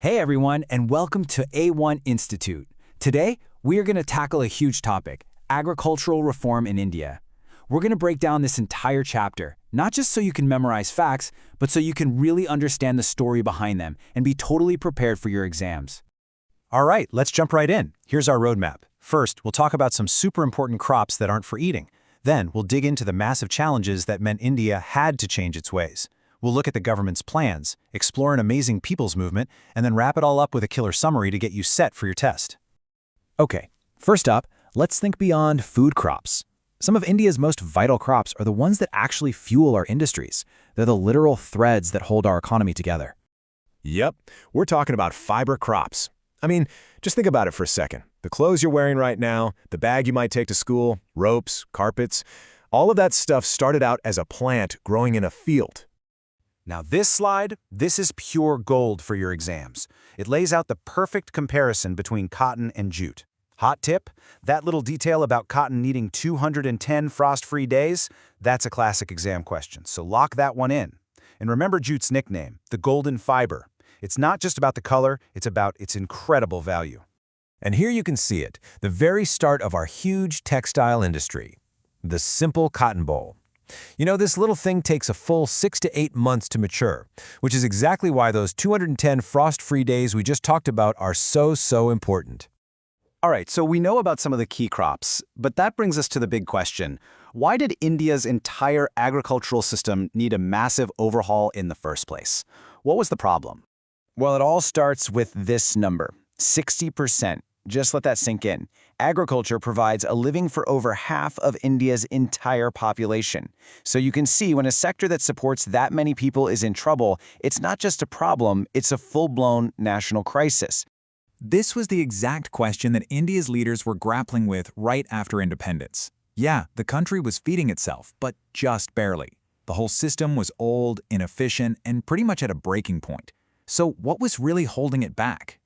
Hey everyone, and welcome to A1 Institute. Today, we are going to tackle a huge topic, agricultural reform in India. We're going to break down this entire chapter, not just so you can memorize facts, but so you can really understand the story behind them and be totally prepared for your exams. All right, let's jump right in. Here's our roadmap. First, we'll talk about some super important crops that aren't for eating. Then, we'll dig into the massive challenges that meant India had to change its ways. We'll look at the government's plans, explore an amazing people's movement, and then wrap it all up with a killer summary to get you set for your test. Okay, first up, let's think beyond food crops. Some of India's most vital crops are the ones that actually fuel our industries. They're the literal threads that hold our economy together. Yep, we're talking about fiber crops. I mean, just think about it for a second. The clothes you're wearing right now, the bag you might take to school, ropes, carpets, all of that stuff started out as a plant growing in a field. Now this slide, this is pure gold for your exams. It lays out the perfect comparison between cotton and jute. Hot tip, that little detail about cotton needing 210 frost-free days, that's a classic exam question, so lock that one in. And remember jute's nickname, the golden fiber. It's not just about the color, it's about its incredible value. And here you can see it, the very start of our huge textile industry, the simple cotton boll. You know, this little thing takes a full 6 to 8 months to mature, which is exactly why those 210 frost-free days we just talked about are so important. All right, so we know about some of the key crops, but that brings us to the big question. Why did India's entire agricultural system need a massive overhaul in the first place? What was the problem? Well, it all starts with this number, 60%. Just let that sink in. Agriculture provides a living for over half of India's entire population. So you can see when a sector that supports that many people is in trouble, it's not just a problem, it's a full-blown national crisis. This was the exact question that India's leaders were grappling with right after independence. Yeah, the country was feeding itself, but just barely. The whole system was old, inefficient, and pretty much at a breaking point. So what was really holding it back?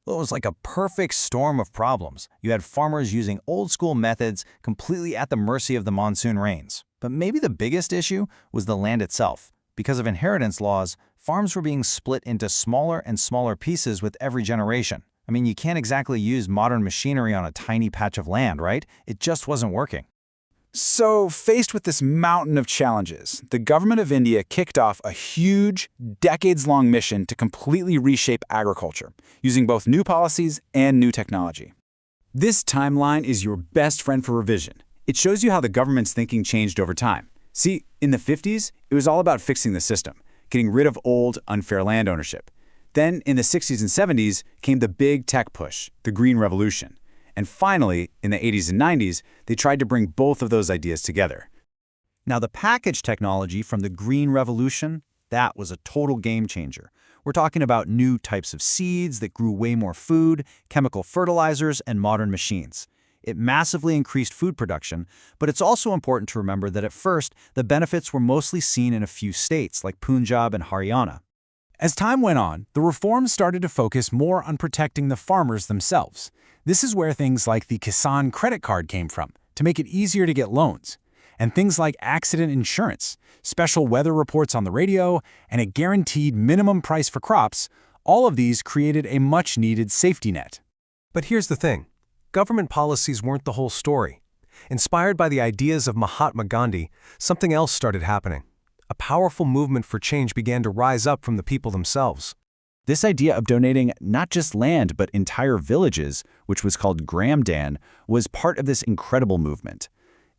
Well, it was like a perfect storm of problems. You had farmers using old-school methods completely at the mercy of the monsoon rains. But maybe the biggest issue was the land itself. Because of inheritance laws, farms were being split into smaller and smaller pieces with every generation. I mean, you can't exactly use modern machinery on a tiny patch of land, right? It just wasn't working. So, faced with this mountain of challenges, the government of India kicked off a huge, decades-long mission to completely reshape agriculture, using both new policies and new technology. This timeline is your best friend for revision. It shows you how the government's thinking changed over time. See, in the 50s, it was all about fixing the system, getting rid of old, unfair land ownership. Then, in the 60s and 70s, came the big tech push, the Green Revolution. And finally, in the 80s and 90s, they tried to bring both of those ideas together. Now, the package technology from the Green Revolution, that was a total game changer. We're talking about new types of seeds that grew way more food, chemical fertilizers, and modern machines. It massively increased food production, but it's also important to remember that at first, the benefits were mostly seen in a few states like Punjab and Haryana. As time went on, the reforms started to focus more on protecting the farmers themselves. This is where things like the Kisan credit card came from, to make it easier to get loans. And things like accident insurance, special weather reports on the radio, and a guaranteed minimum price for crops, all of these created a much-needed safety net. But here's the thing. Government policies weren't the whole story. Inspired by the ideas of Mahatma Gandhi, something else started happening. A powerful movement for change began to rise up from the people themselves. This idea of donating not just land but entire villages, which was called Gram Dan, was part of this incredible movement.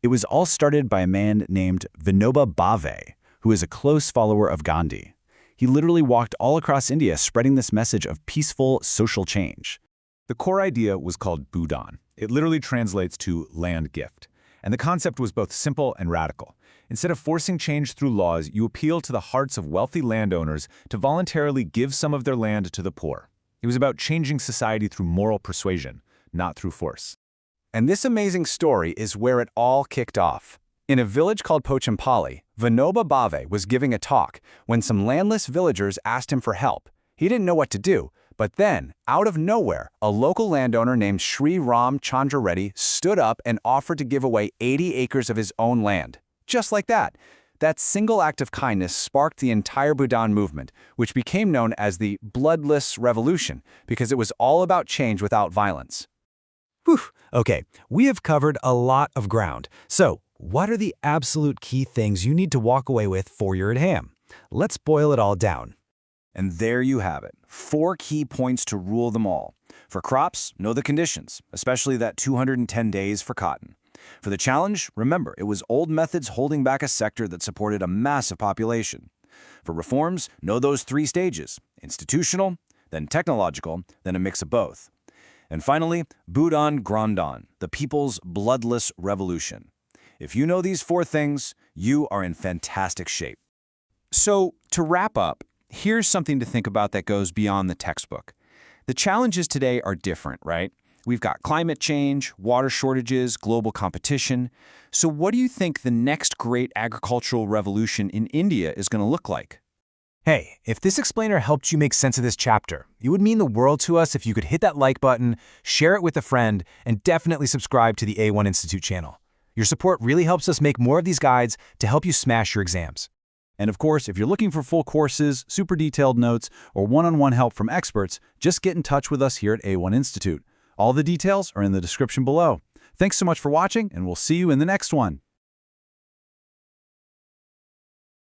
It was all started by a man named Vinoba Bhave, who is a close follower of Gandhi. He literally walked all across India spreading this message of peaceful social change. The core idea was called Bhudan. It literally translates to land gift. And the concept was both simple and radical. Instead of forcing change through laws, you appeal to the hearts of wealthy landowners to voluntarily give some of their land to the poor. It was about changing society through moral persuasion, not through force. And this amazing story is where it all kicked off. In a village called Pochampally, Vinoba Bhave was giving a talk when some landless villagers asked him for help. He didn't know what to do, but then, out of nowhere, a local landowner named Sri Ram Chandra Reddy stood up and offered to give away 80 acres of his own land. Just like that. That single act of kindness sparked the entire Bhutan movement, which became known as the Bloodless Revolution, because it was all about change without violence. Whew. Okay, we have covered a lot of ground. So, what are the absolute key things you need to walk away with for your exam? Let's boil it all down. And there you have it, 4 key points to rule them all. For crops, know the conditions, especially that 210 days for cotton. For the challenge, remember, it was old methods holding back a sector that supported a massive population. For reforms, know those 3 stages, institutional, then technological, then a mix of both. And finally, Bhutan Grandon, the people's bloodless revolution. If you know these 4 things, you are in fantastic shape. So, to wrap up, here's something to think about that goes beyond the textbook. The challenges today are different, right? We've got climate change, water shortages, global competition. So what do you think the next great agricultural revolution in India is going to look like? Hey, if this explainer helped you make sense of this chapter, it would mean the world to us if you could hit that like button, share it with a friend, and definitely subscribe to the A1 Institute channel. Your support really helps us make more of these guides to help you smash your exams. And of course, if you're looking for full courses, super detailed notes, or one-on-one help from experts, just get in touch with us here at A1 Institute. All the details are in the description below. Thanks so much for watching, and we'll see you in the next one.